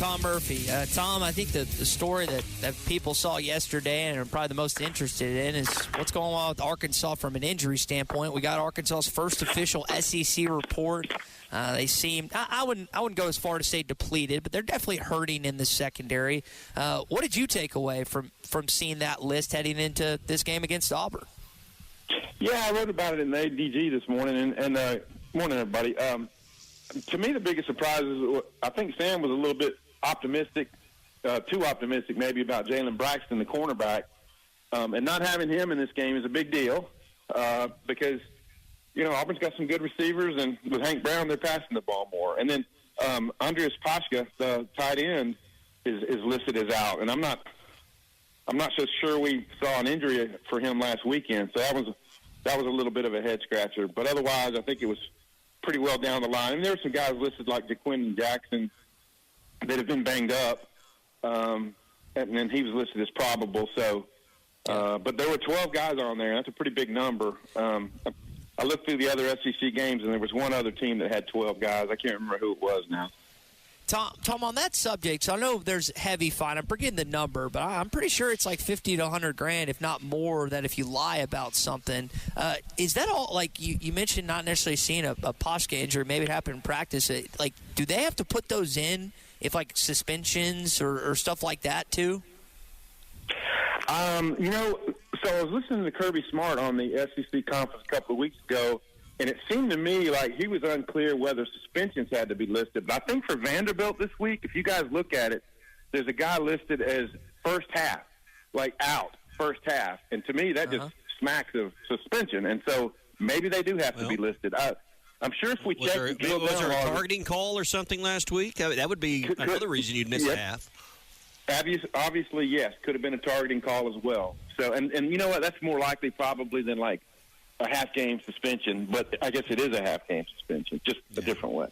Tom Murphy. Tom, I think the story that people saw yesterday and are probably the most interested in is what's going on with Arkansas from an injury standpoint. We got Arkansas's first official SEC report. They seem, I wouldn't go as far to say depleted, but they're definitely hurting in the secondary. What did you take away from seeing that list heading into this game against Auburn? Yeah, I wrote about it in the ADG this morning, and morning, everybody. To me, the biggest surprise is I think Sam was a little bit optimistic, too optimistic maybe, about Jalen Braxton, the cornerback. And not having him in this game is a big deal because, Auburn's got some good receivers, and with Hank Brown, they're passing the ball more. And then Andreas Pashka, the tight end, is listed as out. And I'm not so sure we saw an injury for him last weekend. So that was a little bit of a head-scratcher. But otherwise, I think it was pretty well down the line. And there were some guys listed like Jaquindon Jackson that have been banged up, and then he was listed as probable. So, but there were 12 guys on there. That's a pretty big number. I looked through the other SEC games, and there was one other team that had 12 guys. I can't remember who it was now. Tom, on that subject, so I know there's heavy fine. I'm forgetting the number, but I'm pretty sure it's like 50 to 100 grand, if not more, that if you lie about something. Is that all, like you mentioned not necessarily seeing a Pashka injury, maybe it happened in practice. Like, do they have to put those in if like suspensions or stuff like that too? So I was listening to Kirby Smart on the SEC conference a couple of weeks ago, and it seemed to me like he was unclear whether suspensions had to be listed. But I think for Vanderbilt this week, if you guys look at it, there's a guy listed as first half, like out, first half. And to me, that just smacks of suspension. And so maybe they do have to be listed. I'm sure if we check... Was there a targeting call or something last week? That would be another reason you'd miss a half. Obviously, yes. Could have been a targeting call as well. So, and you know what? That's more likely probably than like a half-game suspension, but I guess it is a half-game suspension, just a different way.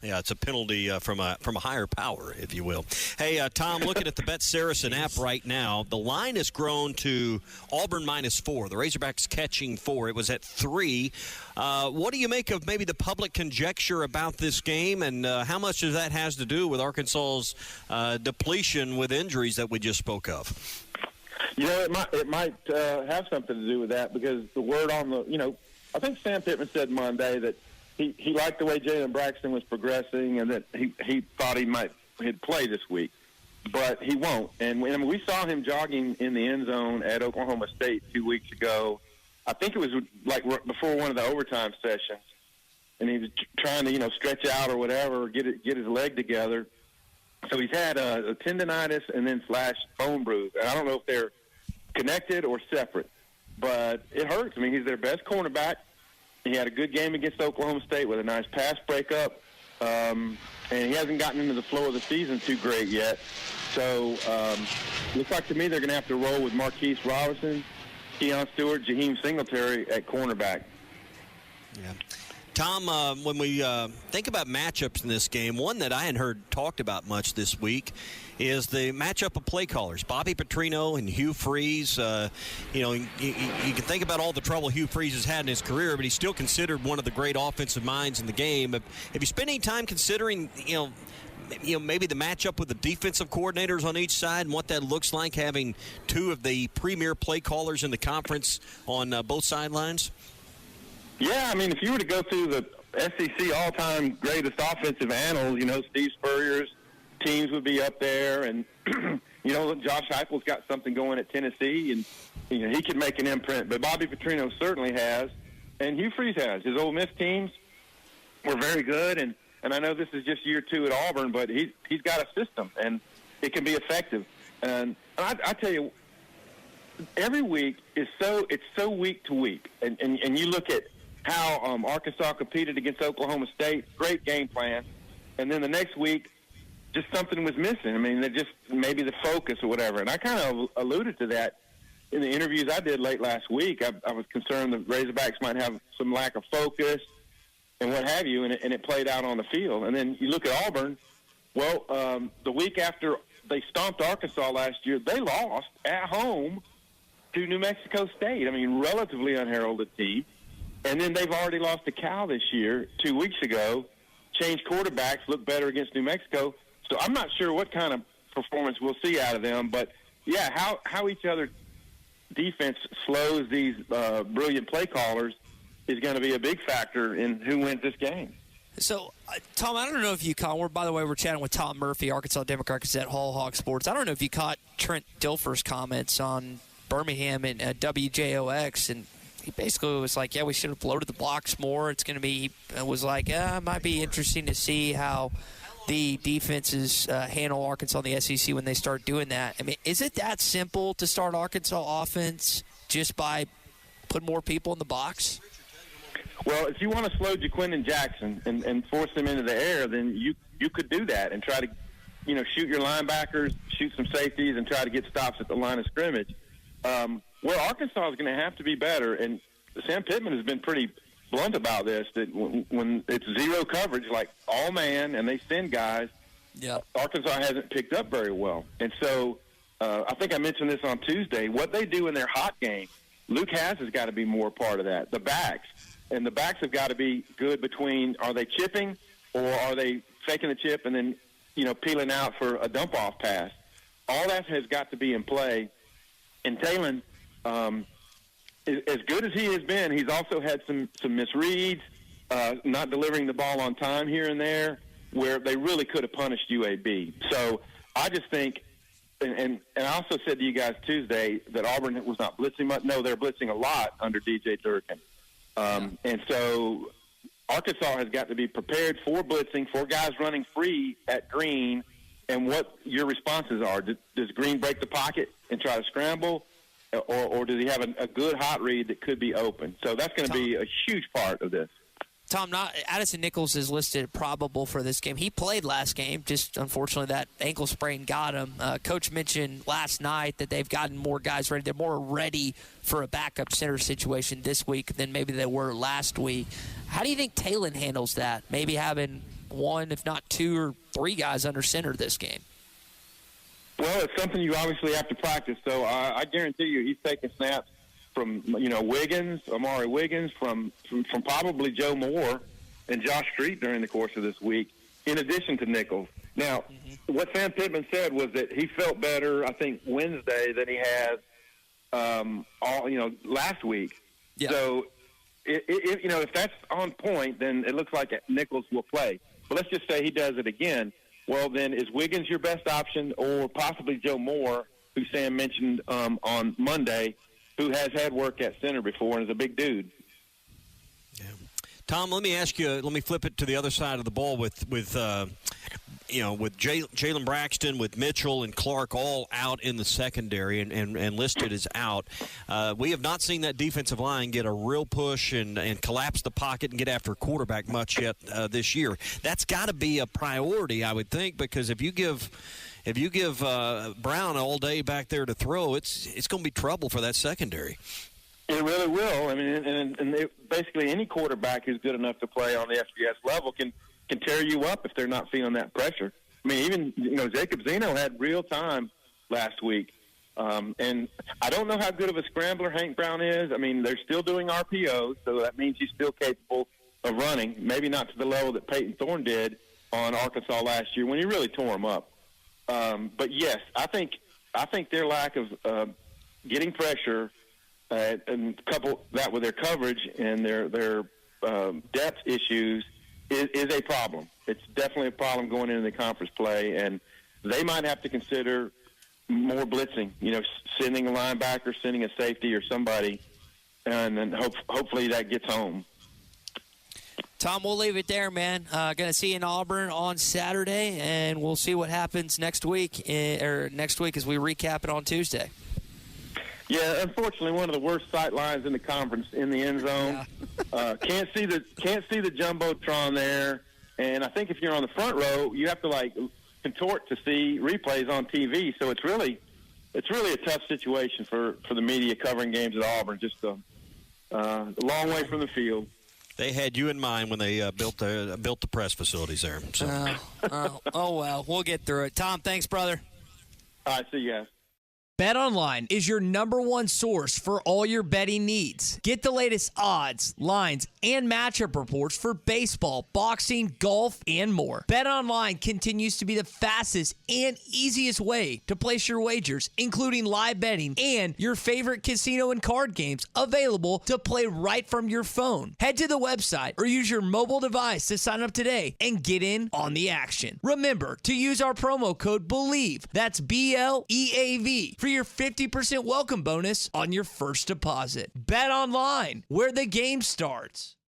Yeah, it's a penalty from a higher power, if you will. Hey, Tom, looking at the Bet Saracen app right now, the line has grown to Auburn -4. The Razorbacks catching 4. It was at 3. What do you make of maybe the public conjecture about this game, and how much of that has to do with Arkansas's depletion with injuries that we just spoke of? It might have something to do with that because the word on the, I think Sam Pittman said Monday that he liked the way Jalen Braxton was progressing and that he thought he'd play this week, but he won't. And we saw him jogging in the end zone at Oklahoma State 2 weeks ago. I think it was like before one of the overtime sessions, and he was trying to, stretch out or whatever, or get his leg together. So he's had a tendonitis and then / bone bruise. And I don't know if they're connected or separate, but it hurts. I mean, he's their best cornerback. He had a good game against Oklahoma State with a nice pass breakup, and he hasn't gotten into the flow of the season too great yet. So looks like to me they're going to have to roll with Marquise Robinson, Keon Stewart, Jaheim Singletary at cornerback. Yeah. Tom, when we think about matchups in this game, one that I hadn't heard talked about much this week is the matchup of play callers, Bobby Petrino and Hugh Freeze. You can think about all the trouble Hugh Freeze has had in his career, but he's still considered one of the great offensive minds in the game. Have you spent any time considering, maybe the matchup with the defensive coordinators on each side and what that looks like, having two of the premier play callers in the conference on both sidelines? Yeah, I mean, if you were to go through the SEC all-time greatest offensive annals, Steve Spurrier's teams would be up there, and Josh Heupel's got something going at Tennessee, and he could make an imprint. But Bobby Petrino certainly has, and Hugh Freeze has. His Ole Miss teams were very good, and I know this is just year 2 at Auburn, but he's got a system, and it can be effective. And I tell you, every week it's so week to week, and you look at how Arkansas competed against Oklahoma State, great game plan, and then the next week, just something was missing. I mean, they just maybe the focus or whatever. And I kind of alluded to that in the interviews I did late last week. I was concerned the Razorbacks might have some lack of focus and what have you, and it played out on the field. And then you look at Auburn. Well, the week after they stomped Arkansas last year, they lost at home to New Mexico State. I mean, relatively unheralded team. And then they've already lost to Cal this year 2 weeks ago, changed quarterbacks, looked better against New Mexico. So I'm not sure what kind of performance we'll see out of them. But, yeah, how each other defense slows these brilliant play callers is going to be a big factor in who wins this game. So, Tom, I don't know if you caught. By the way, we're chatting with Tom Murphy, Arkansas Democrat-Gazette, Hall Hawk Sports. I don't know if you caught Trent Dilfer's comments on Birmingham and WJOX, and he basically was like, "Yeah, we should have loaded the blocks more. It's going to be." It was like, "It might be interesting to see how the defenses handle Arkansas in the SEC when they start doing that." I mean, is it that simple to start Arkansas offense just by putting more people in the box? Well, if you want to slow Jaquindon Jackson and force them into the air, then you could do that and try to, shoot your linebackers, shoot some safeties, and try to get stops at the line of scrimmage. Where Arkansas is going to have to be better, and Sam Pittman has been pretty blunt about this, that when it's zero coverage, like all man, and they send guys, Arkansas hasn't picked up very well. And so I think I mentioned this on Tuesday. What they do in their hot game, Luke has got to be more a part of that. The backs. And the backs have got to be good between, are they chipping or are they faking the chip and then, peeling out for a dump-off pass? All that has got to be in play. And Talon, as good as he has been, he's also had some misreads, not delivering the ball on time here and there, where they really could have punished UAB. So I just think, and I also said to you guys Tuesday that Auburn was not blitzing much. No, they're blitzing a lot under DJ Durkin. And so Arkansas has got to be prepared for blitzing, for guys running free at Green, and what your responses are. Does Green break the pocket and try to scramble, or does he have a good hot read that could be open? So that's going to be a huge part of this. Tom, Addison Nichols is listed probable for this game. He played last game, just unfortunately that ankle sprain got him. Coach mentioned last night that they've gotten more guys ready. They're more ready for a backup center situation this week than maybe they were last week. How do you think Talon handles that? Maybe having one, if not two or three guys under center this game? Well, it's something you obviously have to practice. So I guarantee you he's taking snaps from Wiggins, Amari Wiggins, from probably Joe Moore and Josh Street during the course of this week, in addition to Nichols. Now, what Sam Pittman said was that he felt better, I think, Wednesday than he has last week. Yeah. So, if that's on point, then it looks like Nichols will play. But let's just say he does it again. Well, then is Wiggins your best option, or possibly Joe Moore, who Sam mentioned on Monday, who has had work at center before and is a big dude? Yeah. Tom, let me ask you. Let me flip it to the other side of the ball with Jalen Braxton, with Mitchell and Clark all out in the secondary and listed as out. We have not seen that defensive line get a real push and collapse the pocket and get after a quarterback much yet this year. That's got to be a priority, I would think, because if you give Brown all day back there to throw, it's going to be trouble for that secondary. It really will. I mean, and basically any quarterback who's good enough to play on the FBS level can tear you up if they're not feeling that pressure. I mean, even Jacob Zeno had real time last week, and I don't know how good of a scrambler Hank Brown is. I mean, they're still doing RPOs, so that means he's still capable of running. Maybe not to the level that Peyton Thorne did on Arkansas last year when he really tore him up. But yes, I think their lack of getting pressure and couple that with their coverage and their depth issues is a problem. It's definitely a problem going into the conference play, and they might have to consider more blitzing. Sending a linebacker, sending a safety, or somebody, and then hopefully that gets home. Tom, we'll leave it there, man. Going to see you in Auburn on Saturday, and we'll see what happens next week as we recap it on Tuesday. Yeah, unfortunately, one of the worst sight lines in the conference in the end zone. Yeah. Can't see the jumbotron there, and I think if you're on the front row, you have to contort to see replays on TV. So it's really a tough situation for the media covering games at Auburn. Just a long way from the field. They had you in mind when they built the press facilities there. So. Oh well, we'll get through it. Tom, thanks, brother. All right, see you guys. BetOnline is your #1 source for all your betting needs. Get the latest odds, lines, and matchup reports for baseball, boxing, golf, and more. BetOnline continues to be the fastest and easiest way to place your wagers, including live betting and your favorite casino and card games available to play right from your phone. Head to the website or use your mobile device to sign up today and get in on the action. Remember to use our promo code BELIEVE, that's BLEAV, for your 50% welcome bonus on your first deposit. Bet online, where the game starts.